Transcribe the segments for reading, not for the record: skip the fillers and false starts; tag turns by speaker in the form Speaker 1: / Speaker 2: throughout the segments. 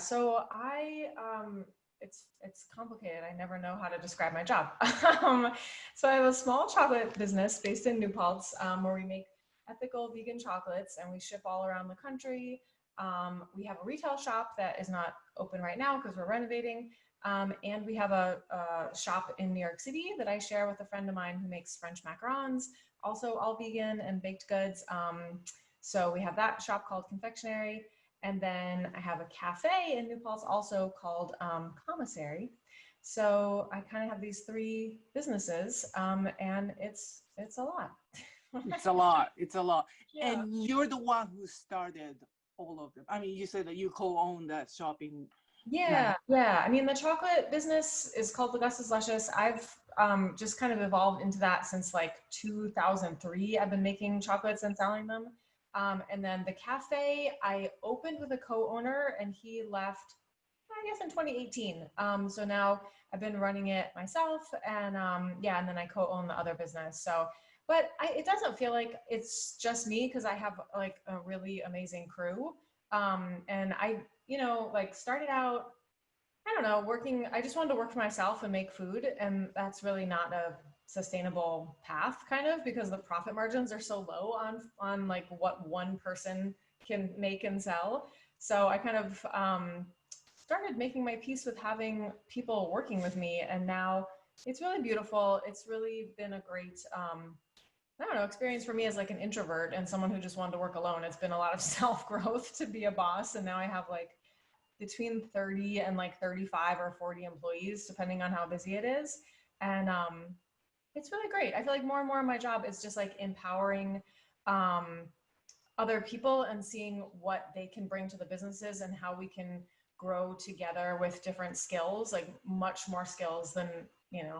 Speaker 1: So it's complicated. I never know how to describe my job. So I have a small chocolate business based in New Paltz, where we make ethical vegan chocolates and we ship all around the country. We have a retail shop that is not open right now because we're renovating. And we have a shop in New York City that I share with a friend of mine who makes French macarons, also all vegan and baked goods. So we have that shop called Confectionery. And then I have a cafe in New Paltz also called Commissary. So I kind of have these three businesses, and it's a lot.
Speaker 2: It's a lot. It's a lot.
Speaker 1: Yeah.
Speaker 2: And you're the one who started all of them. I mean, you said that you co-own that shop in.
Speaker 1: Yeah. I mean, the chocolate business is called Lagusta Yearwood. I've just kind of evolved into that since like 2003. I've been making chocolates and selling them. And then the cafe I opened with a co-owner and he left, I guess in 2018. So now I've been running it myself and and then I co-own the other business. So, but it doesn't feel like it's just me because I have like a really amazing crew. And I, like started out, I don't know, I just wanted to work for myself and make food. And that's really not a sustainable path kind of because the profit margins are so low on like what one person can make and sell. So I kind of started making my peace with having people working with me. And now it's really beautiful. It's really been a great, I don't know, experience for me as like an introvert and someone who just wanted to work alone. It's been a lot of self-growth to be a boss. And now I have like between 30 and like 35 or 40 employees, depending on how busy it is. And it's really great. I feel like more and more of my job is just like empowering other people and seeing what they can bring to the businesses and how we can grow together with different skills, like much more skills than,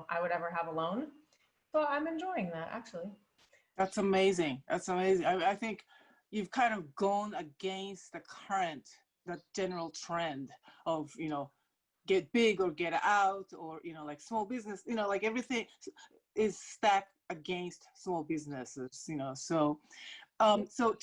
Speaker 1: I would ever have alone. So I'm enjoying that actually.
Speaker 2: That's amazing. That's amazing. I think you've kind of gone against the general trend of, get big or get out or, like small business, like everything is stacked against small businesses, So, so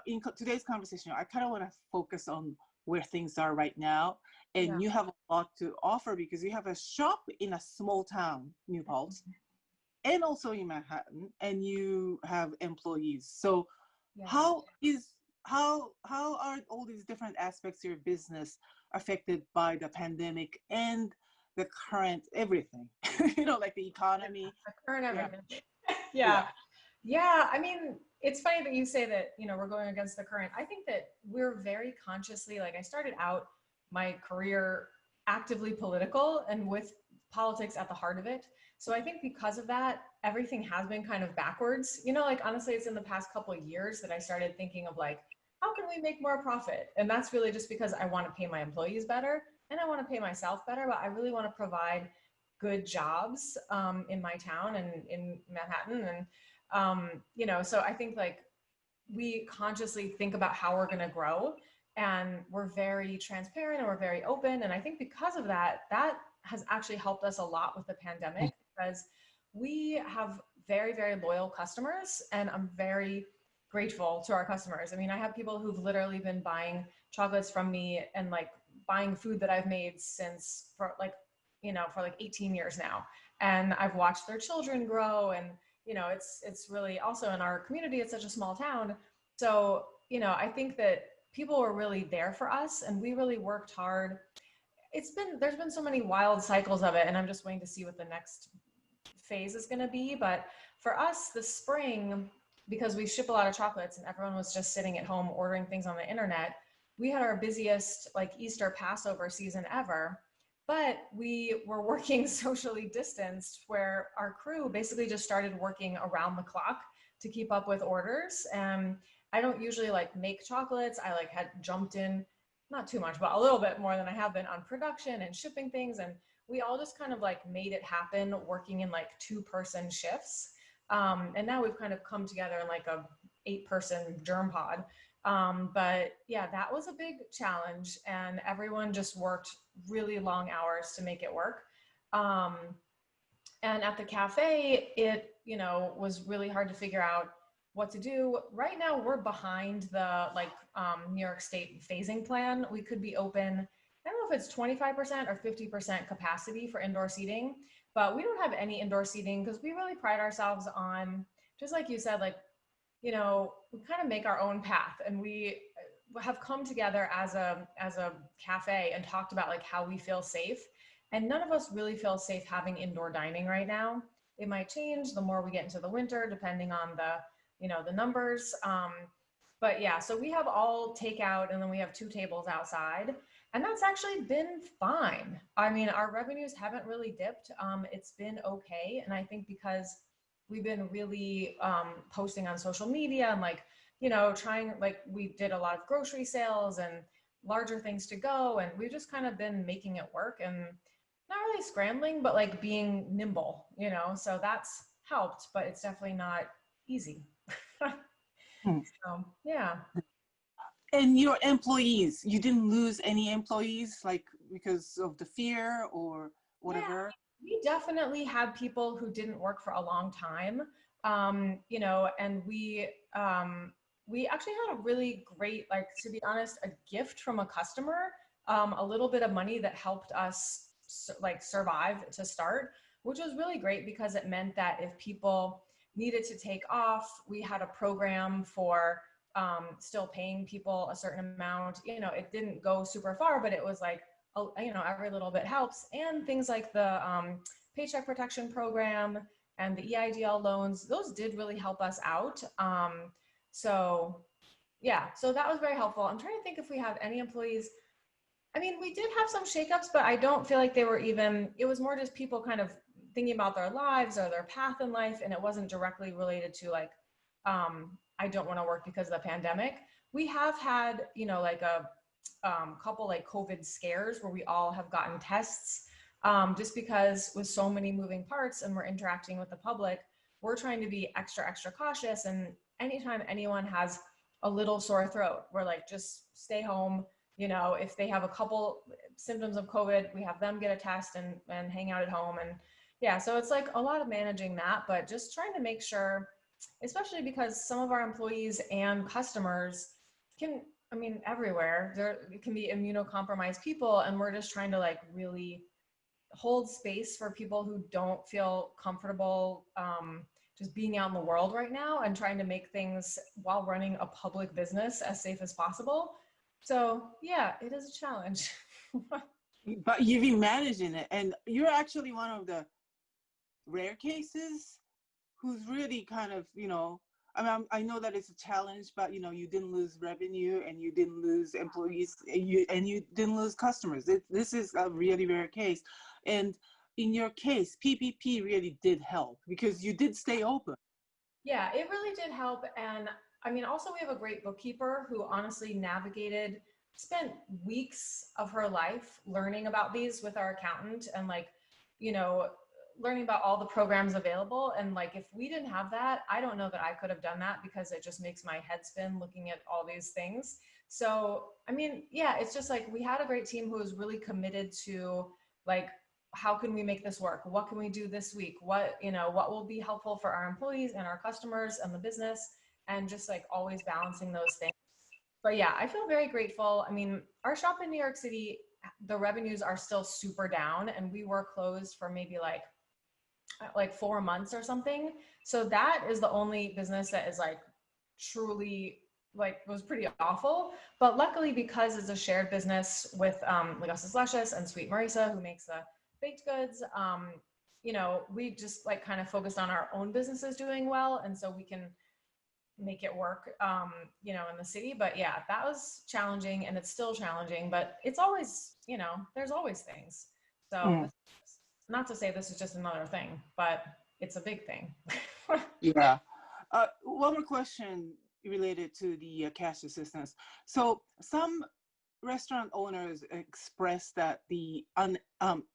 Speaker 2: in today's conversation, I kind of want to focus on where things are right now. And you have a lot to offer because you have a shop in a small town, New Paltz, and also in Manhattan, and you have employees. So how are all these different aspects of your business affected by the pandemic and the current everything? Like the economy.
Speaker 1: The current everything. Yeah. I mean, it's funny that you say that, we're going against the current. I think that we're very consciously, like I started out my career actively political and with politics at the heart of it. So I think because of that, everything has been kind of backwards. Like honestly, it's in the past couple of years that I started thinking of like, how can we make more profit? And that's really just because I want to pay my employees better and I want to pay myself better, but I really want to provide good jobs in my town and in Manhattan. And, so I think like we consciously think about how we're going to grow and we're very transparent and we're very open. And I think because of that, that has actually helped us a lot with the pandemic because we have very, very loyal customers and I'm very grateful to our customers. I mean, I have people who've literally been buying chocolates from me and like buying food that I've made for like 18 years now. And I've watched their children grow and, it's really also in our community, it's such a small town. So, I think that people were really there for us and we really worked hard. There's been so many wild cycles of it and I'm just waiting to see what the next phase is going to be. But for us, the spring, because we ship a lot of chocolates and everyone was just sitting at home ordering things on the internet, we had our busiest like Easter Passover season ever, but we were working socially distanced where our crew basically just started working around the clock to keep up with orders. And I don't usually like make chocolates. I like had jumped in, not too much, but a little bit more than I have been on production and shipping things. And we all just kind of like made it happen working in like 2-person shifts. And now we've kind of come together in like a 8-person germ pod. But yeah, that was a big challenge and everyone just worked really long hours to make it work. And at the cafe, it, was really hard to figure out what to do. Right now, we're behind the like New York State phasing plan. We could be open. I don't know if it's 25% or 50% capacity for indoor seating, but we don't have any indoor seating because we really pride ourselves on, just like you said, like, we kind of make our own path, and we have come together as a cafe and talked about like how we feel safe. And none of us really feel safe having indoor dining right now. It might change the more we get into the winter, depending on the numbers. But yeah, so we have all takeout, and then we have two tables outside, and that's actually been fine. I mean, our revenues haven't really dipped. It's been okay, and I think because we've been really posting on social media and like, trying, like we did a lot of grocery sales and larger things to go, and we've just kind of been making it work and not really scrambling, but like being nimble, so that's helped, but it's definitely not easy.
Speaker 2: Hmm.
Speaker 1: So yeah.
Speaker 2: And your employees, you didn't lose any employees, like because of the fear or
Speaker 1: Yeah,
Speaker 2: whatever?
Speaker 1: we definitely had people who didn't work for a long time, and we actually had a really great, like, to be honest, a gift from a customer, a little bit of money that helped us like survive to start, which was really great because it meant that if people needed to take off, we had a program for still paying people a certain amount. It didn't go super far, but it was like, every little bit helps. And things like the paycheck protection program and the EIDL loans, those did really help us out. So yeah, so that was very helpful. I'm trying to think if we have any employees. I mean, we did have some shakeups, but I don't feel like they were even, it was more just people kind of thinking about their lives or their path in life. And it wasn't directly related to like, I don't want to work because of the pandemic. We have had, like a couple like COVID scares where we all have gotten tests, just because with so many moving parts and we're interacting with the public, we're trying to be extra, extra cautious. And anytime anyone has a little sore throat, we're like, just stay home. If they have a couple symptoms of COVID, we have them get a test and hang out at home. And yeah, so it's like a lot of managing that, but just trying to make sure, especially because some of our employees and customers can, I mean, everywhere there can be immunocompromised people, and we're just trying to like really hold space for people who don't feel comfortable just being out in the world right now, and trying to make things while running a public business as safe as possible. So yeah, it is a challenge.
Speaker 2: But you've been managing it, and you're actually one of the rare cases who's really kind of, I mean, I know that it's a challenge, but you didn't lose revenue and you didn't lose employees and you didn't lose customers. This is a really rare case. And in your case, PPP really did help because you did stay open.
Speaker 1: Yeah, it really did help. And I mean, also, we have a great bookkeeper who honestly spent weeks of her life learning about these with our accountant, and like, you know, learning about all the programs available. And like, if we didn't have that, I don't know that I could have done that, because it just makes my head spin looking at all these things. So, I mean, yeah, it's just like we had a great team who was really committed to like, how can we make this work? What can we do this week? What will be helpful for our employees and our customers and the business, and just like always balancing those things. But yeah, I feel very grateful. I mean, our shop in New York City, the revenues are still super down, and we were closed for maybe like 4 months or something. So that is the only business that is like truly, like, was pretty awful. But luckily, because it's a shared business with Lagusta Yearwood and Sweet Marisa, who makes the baked goods, we just like kind of focused on our own businesses doing well, and so we can make it work, in the city. But yeah, that was challenging, and it's still challenging, but it's always, there's always things. So
Speaker 2: Mm.
Speaker 1: this, not to say this is just another thing, but it's a big thing.
Speaker 2: Yeah. One more question related to the cash assistance. So some restaurant owners express that the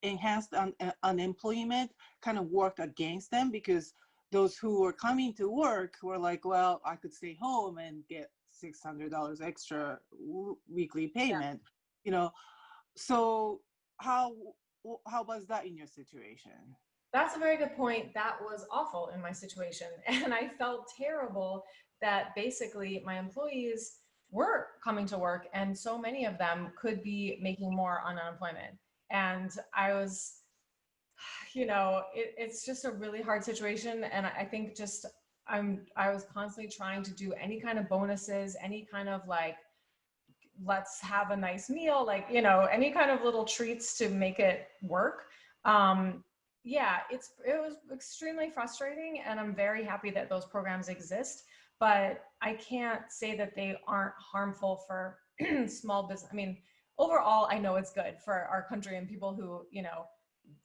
Speaker 2: enhanced unemployment kind of worked against them, because those who were coming to work were like, well, I could stay home and get $600 extra weekly
Speaker 1: Yeah.
Speaker 2: payment, you know. So how how was that in your situation?
Speaker 1: That's a very good point. That was awful in my situation. And I felt terrible that basically my employees were coming to work and so many of them could be making more on unemployment. And I was, it's just a really hard situation. And I think just I was constantly trying to do any kind of bonuses, any kind of like, let's have a nice meal, like, any kind of little treats to make it work. Yeah, it was extremely frustrating, and I'm very happy that those programs exist, but I can't say that they aren't harmful for small business. I mean, overall, I know it's good for our country and people who,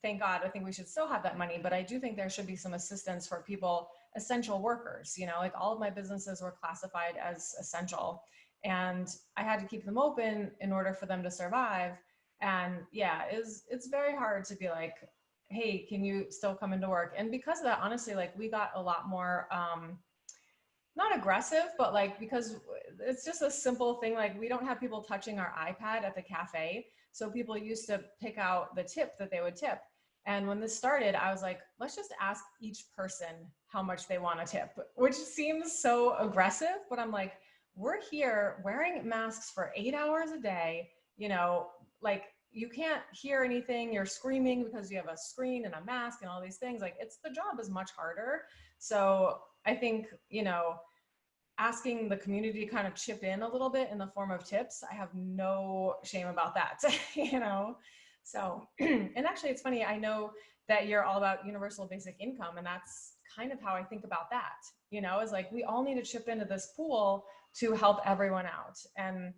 Speaker 1: thank God, I think we should still have that money, but I do think there should be some assistance for people, essential workers, like all of my businesses were classified as essential and I had to keep them open in order for them to survive. And yeah, it's very hard to be like, hey, can you still come into work? And because of that, honestly, like we got a lot more not aggressive, but like because it's just a simple thing, like we don't have people touching our iPad at the cafe. So people used to pick out the tip that they would tip. And when this started, I was like, let's just ask each person how much they want to tip, which seems so aggressive, but I'm like, we're here wearing masks for 8 hours a day, like you can't hear anything, you're screaming because you have a screen and a mask and all these things. Like the job is much harder. So I think, asking the community to kind of chip in a little bit in the form of tips, I have no shame about that, So, and actually it's funny, I know that you're all about universal basic income, and that's kind of how I think about that, is like, we all need to chip into this pool to help everyone out. And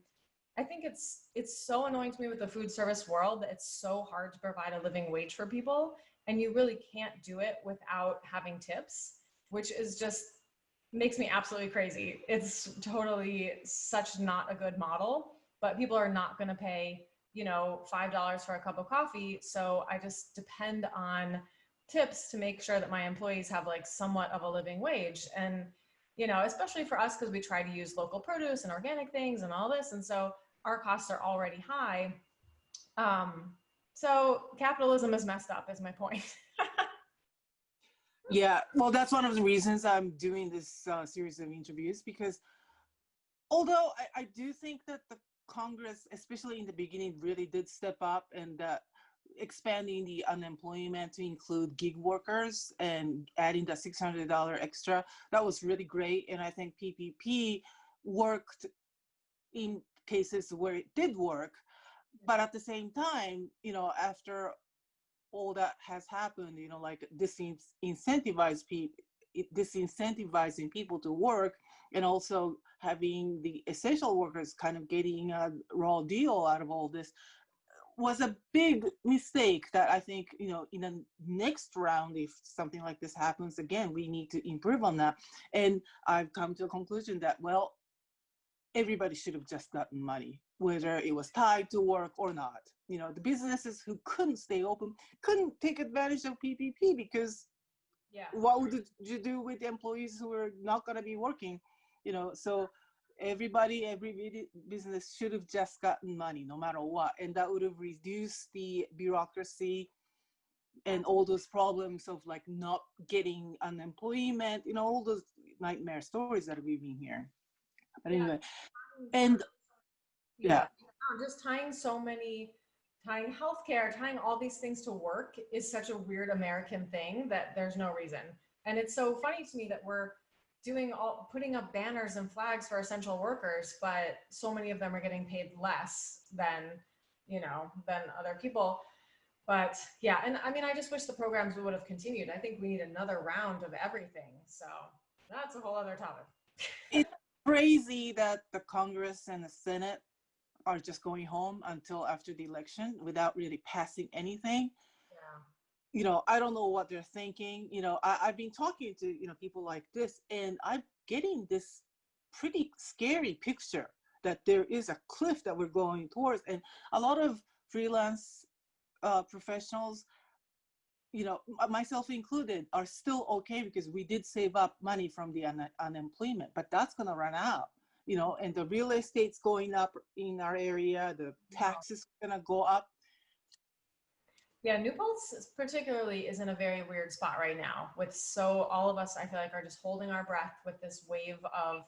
Speaker 1: I think it's so annoying to me with the food service world that it's so hard to provide a living wage for people, and you really can't do it without having tips, which is just makes me absolutely crazy. It's totally such not a good model, but people are not going to pay, $5 for a cup of coffee. So I just depend on tips to make sure that my employees have like somewhat of a living wage. And, especially for us, because we try to use local produce and organic things and all this. And so our costs are already high. So capitalism is messed up, is my point.
Speaker 2: Yeah, well, that's one of the reasons I'm doing this series of interviews, because although I do think that the Congress, especially in the beginning, really did step up and expanding the unemployment to include gig workers and adding the $600 extra, that was really great. And I think PPP worked in cases where it did work. But at the same time, after all that has happened, like disincentivizing people to work, and also having the essential workers kind of getting a raw deal out of all this, was a big mistake that I think, in the next round, if something like this happens again, we need to improve on that. And I've come to a conclusion that, well, everybody should have just gotten money, whether it was tied to work or not. The businesses who couldn't stay open couldn't take advantage of PPP, because
Speaker 1: Yeah.
Speaker 2: what would you do with the employees who are not going to be working? So every business should have just gotten money no matter what. And that would have reduced the bureaucracy and all those problems of like not getting unemployment, all those nightmare stories that we've been hearing. But anyway, and
Speaker 1: yeah, just tying healthcare, tying all these things to work is such a weird American thing that there's no reason. And it's so funny to me that we're putting up banners and flags for essential workers, but so many of them are getting paid less than other people. But yeah, and I mean, I just wish the programs would have continued. I think we need another round of everything. So that's a whole other topic.
Speaker 2: It's crazy that the Congress and the Senate are just going home until after the election without really passing anything.
Speaker 1: Yeah.
Speaker 2: I don't know what they're thinking. I've been talking to, people like this, and I'm getting this pretty scary picture that there is a cliff that we're going towards. And a lot of freelance professionals, myself included, are still okay because we did save up money from the unemployment, but that's going to run out. And the real estate's going up in our area, the taxes are going to go up.
Speaker 1: Yeah, New Paltz particularly is in a very weird spot right now with so all of us I feel like are just holding our breath with this wave of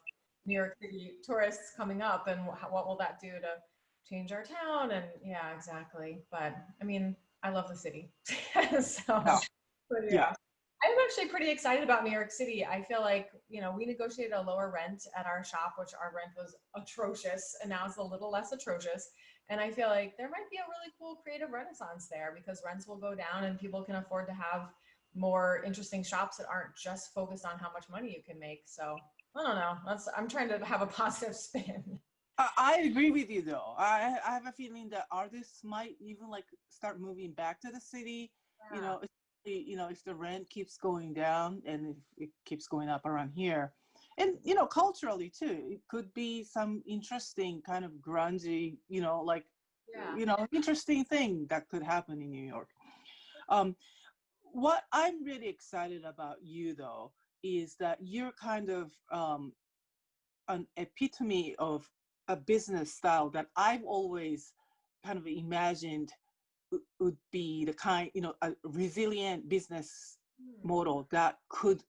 Speaker 1: New York City tourists coming up and what will that do to change our town and yeah, exactly. But I mean, I love the city.
Speaker 2: Yeah.
Speaker 1: So, but
Speaker 2: Yeah.
Speaker 1: yeah. I'm actually pretty excited about New York City. I feel like, we negotiated a lower rent at our shop, which our rent was atrocious, and now it's a little less atrocious. And I feel like there might be a really cool creative renaissance there because rents will go down and people can afford to have more interesting shops that aren't just focused on how much money you can make. So I don't know. I'm trying to have a positive spin.
Speaker 2: I agree with you though. I have a feeling that artists might even like start moving back to the city, you
Speaker 1: Yeah.
Speaker 2: know, if the rent keeps going down and if it keeps going up around here. And culturally too, it could be some interesting kind of grungy,
Speaker 1: Yeah.
Speaker 2: interesting thing that could happen in New York. Um, what I'm really excited about you though is that you're kind of an epitome of a business style that I've always kind of imagined would be the kind, a resilient business
Speaker 1: Hmm.
Speaker 2: model that could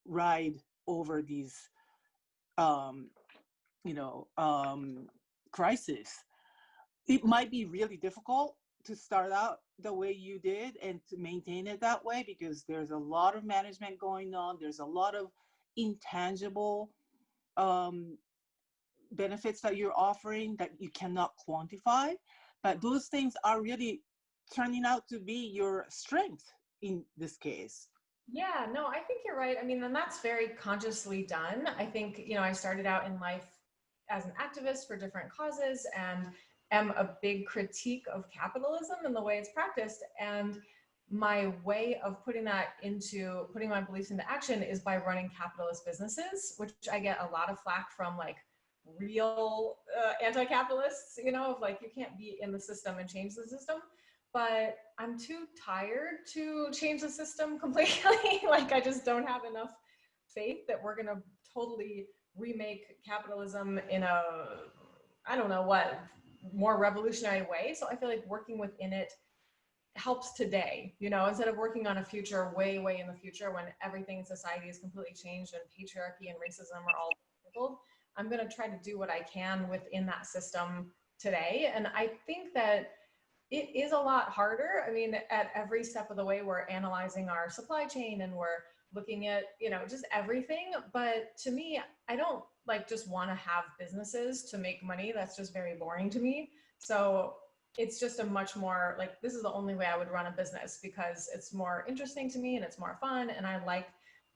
Speaker 2: ride over these, um, you know, um, crises. It might be really difficult to start out the way you did and to maintain it that way because there's a lot of management going on. There's a lot of intangible um, benefits that you're offering that you cannot quantify, but those things are really turning out to be your strength in this case.
Speaker 1: Yeah, no, I think you're right. I mean, and that's very consciously done. I think, I started out in life as an activist for different causes and am a big critique of capitalism and the way it's practiced. And my way of putting my beliefs into action is by running capitalist businesses, which I get a lot of flack from like real anti-capitalists, of like, you can't be in the system and change the system, but I'm too tired to change the system completely. Like, I just don't have enough faith that we're going to totally remake capitalism in a, I don't know what, more revolutionary way. So I feel like working within it helps today, instead of working on a future way, way in the future when everything in society is completely changed and patriarchy and racism are all handled. I'm going to try to do what I can within that system today. And I think that it is a lot harder. I mean, at every step of the way, we're analyzing our supply chain and we're looking at, just everything. But to me, I don't like just want to have businesses to make money. That's just very boring to me. So it's just a much more like, this is the only way I would run a business because it's more interesting to me and it's more fun. And I like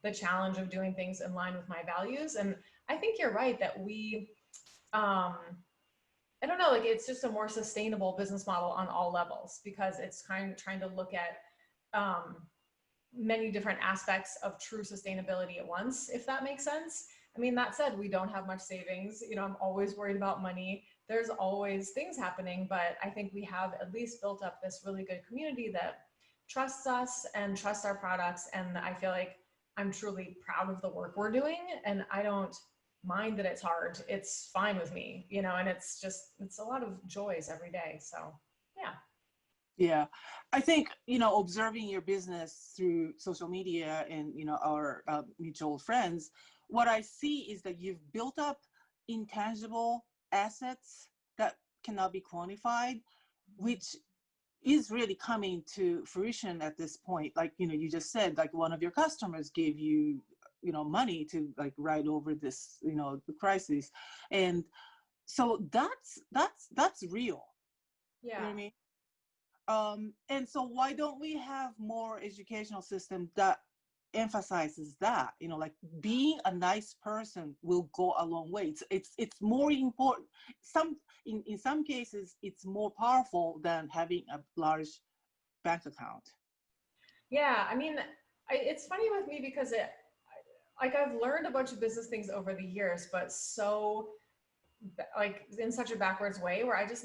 Speaker 1: the challenge of doing things in line with my values. And I think you're right that um, I don't know, like it's just a more sustainable business model on all levels because it's kind of trying to look at um, many different aspects of true sustainability at once, if that makes sense. I mean, that said, we don't have much savings. I'm always worried about money. There's always things happening, but I think we have at least built up this really good community that trusts us and trusts our products. And I feel like I'm truly proud of the work we're doing. And I don't mind that it's hard. It's fine with me, and it's a lot of joys every day. So, yeah.
Speaker 2: Yeah, I think observing your business through social media and our mutual friends, what I see is that you've built up intangible assets that cannot be quantified, which is really coming to fruition at this point. Like you just said, like one of your customers gave you money to like ride over this the crisis, and so that's real. You know
Speaker 1: Yeah.
Speaker 2: what I mean? And so why don't we have more educational system that emphasizes that, like being a nice person will go a long way. It's more important. In some cases, it's more powerful than having a large bank account.
Speaker 1: Yeah. I mean, it's funny with me because like I've learned a bunch of business things over the years, but so like in such a backwards way where I just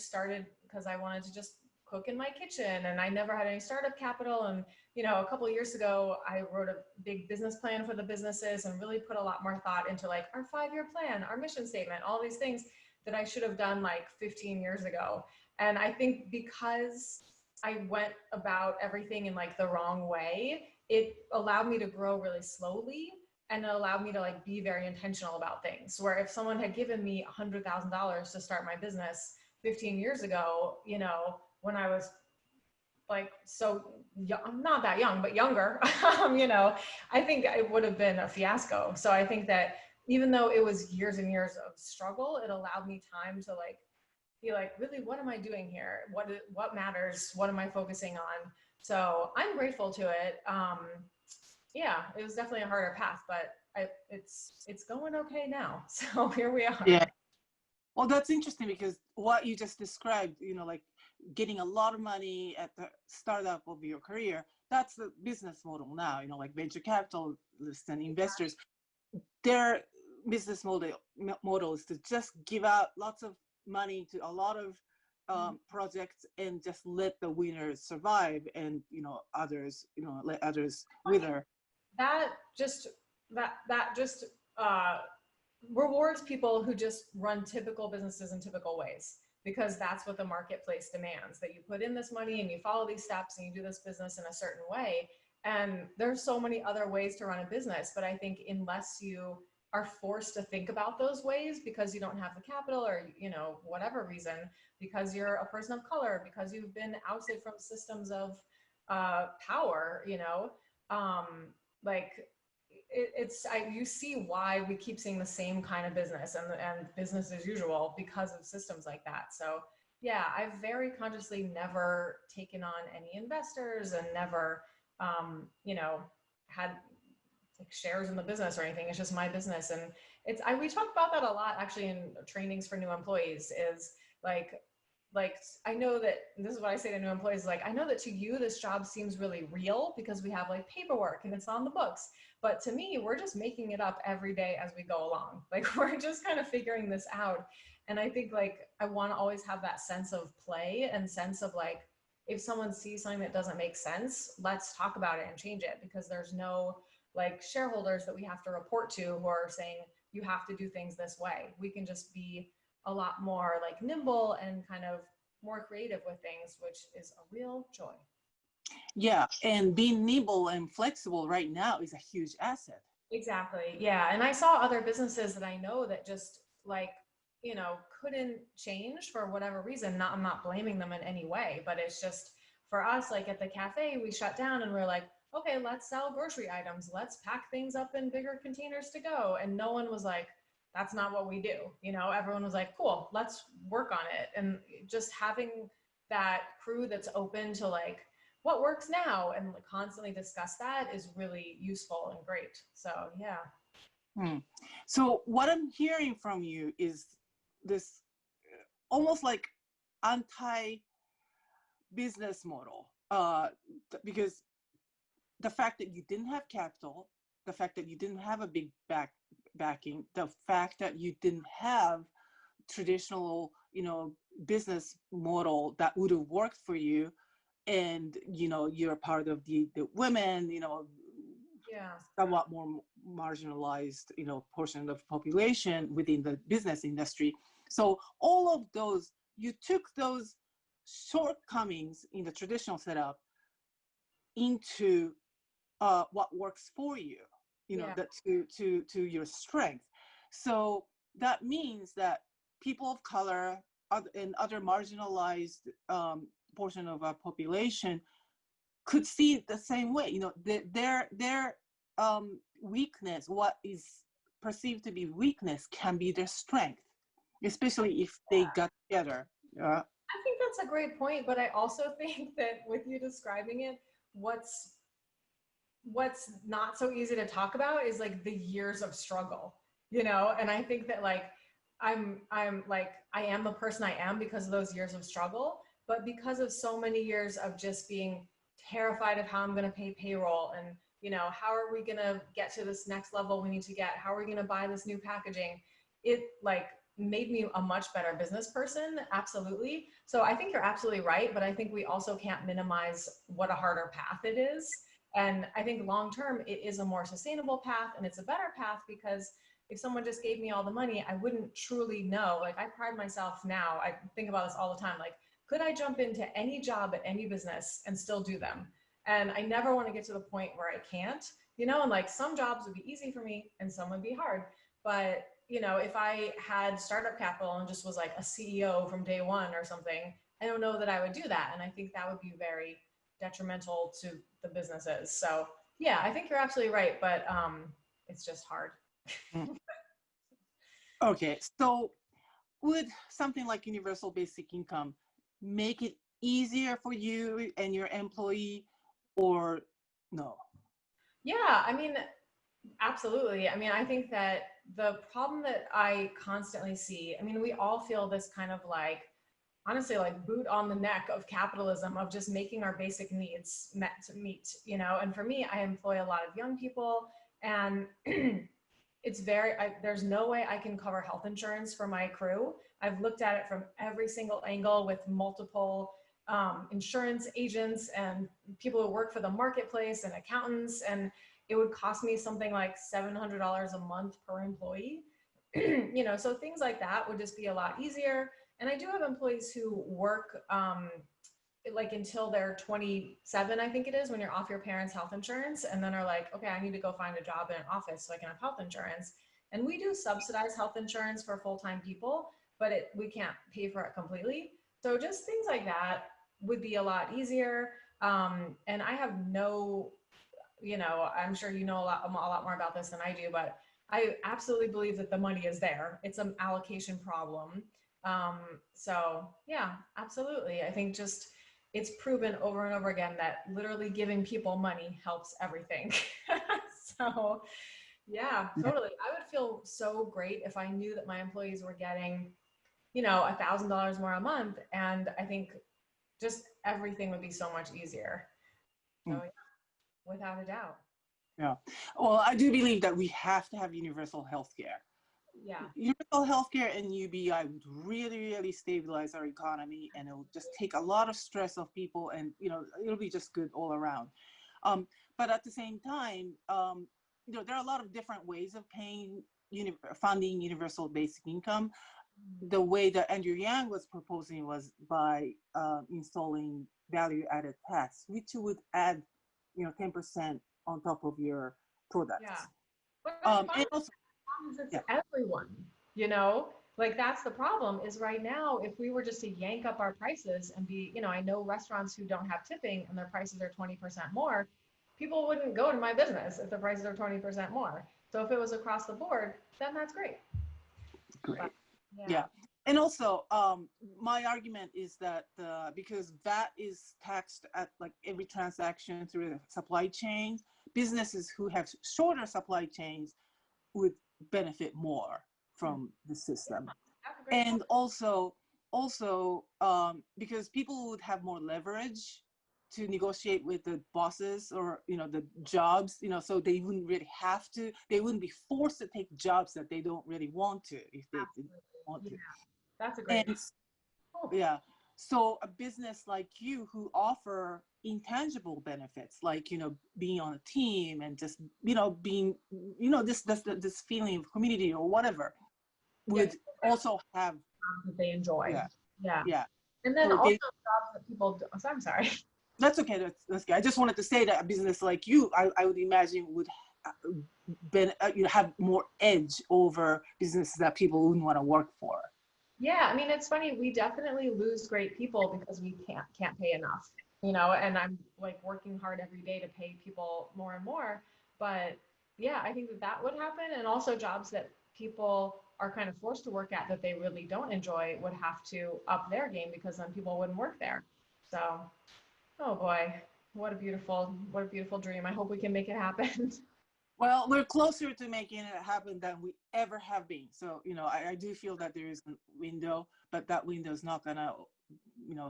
Speaker 1: started because I wanted to just cook in my kitchen and I never had any startup capital. And, a couple of years ago, I wrote a big business plan for the businesses and really put a lot more thought into like our 5-year plan, our mission statement, all these things that I should have done like 15 years ago. And I think because I went about everything in like the wrong way, it allowed me to grow really slowly, and it allowed me to like be very intentional about things. Where if someone had given me $100,000 to start my business 15 years ago, when I was like so young, I'm not that young, but younger, I think it would have been a fiasco. So I think that even though it was years and years of struggle, it allowed me time to like be like, really, what am I doing here? What matters? What am I focusing on? So I'm grateful to it. Yeah, it was definitely a harder path, but it's going okay now. So here we
Speaker 2: Yeah.
Speaker 1: are.
Speaker 2: Well, that's interesting because what you just described, like getting a lot of money at the startup of your career, that's the business model now, like venture capitalists and investors, their business model is to just give out lots of money to a lot of projects and just let the winners survive, and others, let others wither.
Speaker 1: That just that just uh, rewards people who just run typical businesses in typical ways, because that's what the marketplace demands, that you put in this money and you follow these steps and you do this business in a certain way. And there's so many other ways to run a business, but I think unless you are forced to think about those ways because you don't have the capital, or whatever reason, because you're a person of color, because you've been ousted from systems of power, um, like you see why we keep seeing the same kind of business and business as usual because of systems like that. So yeah, I've very consciously never taken on any investors and never, had like shares in the business or anything. It's just my business. And we talk about that a lot actually in trainings for new employees, is like, I know that this is what I say to new employees, like, I know that to you this job seems really real because we have like paperwork and it's on the books, but to me we're just making it up every day as we go along. Like, we're just kind of figuring this out. And I think like I want to always have that sense of play and sense of like, if someone sees something that doesn't make sense, let's talk about it and change it, because there's no like shareholders that we have to report to who are saying you have to do things this way. We can just be a lot more like nimble and kind of more creative with things, which is a real joy.
Speaker 2: Yeah, and being nimble and flexible right now is a huge asset.
Speaker 1: Exactly. Yeah. And I saw other businesses that I know that just like, couldn't change for whatever reason. I'm not blaming them in any way, but it's just for us, like at the cafe, we shut down and we're like, okay, let's sell grocery items. Let's pack things up in bigger containers to go. And no one was like, that's not what we do. Everyone was like, cool, let's work on it. And just having that crew that's open to like, what works now, and like constantly discuss that is really useful and great. So yeah.
Speaker 2: Hmm. So what I'm hearing from you is this almost like anti-business model, because the fact that you didn't have capital, the fact that you didn't have a big backing, the fact that you didn't have traditional, business model that would have worked for you, and you're part of the women,
Speaker 1: Yeah.
Speaker 2: somewhat more marginalized, portion of population within the business industry. So all of those, you took those shortcomings in the traditional setup into what works for you,
Speaker 1: Yeah.
Speaker 2: that to your strength. So that means that people of color and other marginalized portion of our population could see it the same way. Their weakness, what is perceived to be weakness, can be their strength, especially if they got together.
Speaker 1: I think that's a great point, but I also think that with you describing it, what's not so easy to talk about is like the years of struggle, and I think that like I'm like, I am the person I am because of those years of struggle, but because of so many years of just being terrified of how I'm going to pay payroll, and how are we going to get to this next level we need to get, how are we going to buy this new packaging, it like made me a much better business person. Absolutely. So I think you're absolutely right, but I think we also can't minimize what a harder path it is. And I think long term, it is a more sustainable path and it's a better path, because if someone just gave me all the money, I wouldn't truly know. Like, I pride myself now, I think about this all the time. Like, could I jump into any job at any business and still do them? And I never want to get to the point where I can't, you know, and like some jobs would be easy for me and some would be hard. But, you know, if I had startup capital and just was like a CEO from day one or something, I don't know that I would do that. And I think that would be very detrimental to the businesses. So yeah, I think you're absolutely right, but it's just hard.
Speaker 2: Mm. Okay, so would something like universal basic income make it easier for you and your employee, or no?
Speaker 1: Yeah, I mean, absolutely. I mean, I think that the problem that I constantly see, I mean, we all feel this kind of like, honestly, like boot on the neck of capitalism of just making our basic needs met to meet, you know? And for me, I employ a lot of young people and it's there's no way I can cover health insurance for my crew. I've looked at it from every single angle with multiple insurance agents and people who work for the marketplace and accountants, and it would cost me something like $700 a month per employee. You know, so things like that would just be a lot easier. And I do have employees who work like until they're 27, I think it is, when you're off your parents' health insurance, and then are like, okay, I need to go find a job in an office so I can have health insurance. And we do subsidize health insurance for full-time people, but we can't pay for it completely. So just things like that would be a lot easier. And I have no, you know, I'm sure you know a lot more about this than I do, but I absolutely believe that the money is there. It's an allocation problem. So yeah, absolutely. I think just it's proven over and over again that literally giving people money helps everything. So yeah, totally. I would feel so great if I knew that my employees were getting, you know, $1,000 more a month. And I think just everything would be so much easier. So
Speaker 2: Mm.
Speaker 1: yeah, without a doubt.
Speaker 2: Yeah. Well, I do believe that we have to have universal health care.
Speaker 1: Yeah.
Speaker 2: Universal healthcare and UBI would really, really stabilize our economy, and it'll just take a lot of stress off people, and it'll be just good all around. But at the same time, there are a lot of different ways of paying, funding universal basic income. The way that Andrew Yang was proposing was by installing value-added tax, which would add, 10% on top of your
Speaker 1: Yeah.
Speaker 2: products.
Speaker 1: But I
Speaker 2: And
Speaker 1: find
Speaker 2: also,
Speaker 1: it's
Speaker 2: yeah.
Speaker 1: everyone, you know, like that's the problem is right now, if we were just to yank up our prices and be, you know, I know restaurants who don't have tipping and their prices are 20% more, people wouldn't go to my business if the prices are 20% more. So if it was across the board, then that's great. But,
Speaker 2: Great.
Speaker 1: yeah.
Speaker 2: Yeah. And also, my argument is that because VAT is taxed at like every transaction through the supply chain, businesses who have shorter supply chains would benefit more from the system.
Speaker 1: That's a great
Speaker 2: And
Speaker 1: point.
Speaker 2: also, because people would have more leverage to negotiate with the bosses or the jobs, so they wouldn't be forced to take jobs that they don't really want to if they didn't want
Speaker 1: Yeah,
Speaker 2: to.
Speaker 1: that's a great
Speaker 2: And
Speaker 1: point. Oh,
Speaker 2: yeah, so a business like you who offer intangible benefits like being on a team and just being this feeling of community or whatever
Speaker 1: yes,
Speaker 2: would also have.
Speaker 1: that they enjoy.
Speaker 2: Yeah,
Speaker 1: Yeah.
Speaker 2: yeah.
Speaker 1: And then
Speaker 2: So
Speaker 1: also jobs that people do, so I'm sorry.
Speaker 2: that's okay. That's good. I just wanted to say that a business like you, I would imagine would have more edge over businesses that people wouldn't want to work for.
Speaker 1: Yeah, I mean, it's funny. We definitely lose great people because we can't pay enough, you know, and I'm like working hard every day to pay people more and more. But yeah, I think that that would happen. And also jobs that people are kind of forced to work at that they really don't enjoy would have to up their game because then people wouldn't work there. So, oh boy, what a beautiful dream. I hope we can make it happen.
Speaker 2: Well, we're closer to making it happen than we ever have been. So, I do feel that there is a window, but that window is not gonna,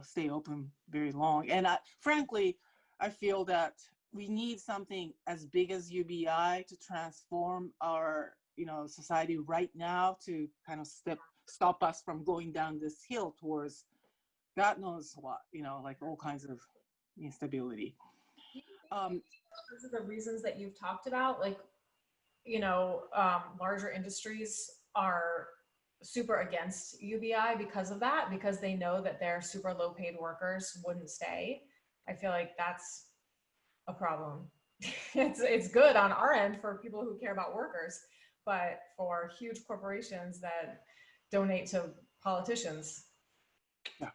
Speaker 2: stay open very long. And frankly, I feel that we need something as big as UBI to transform our, society right now to kind of stop us from going down this hill towards God knows what, like all kinds of instability.
Speaker 1: Those are the reasons that you've talked about, like, larger industries are super against UBI because of that, because they know that their super low paid workers wouldn't stay. I feel like that's a problem. It's good on our end for people who care about workers, but for huge corporations that donate to politicians,
Speaker 2: Yeah.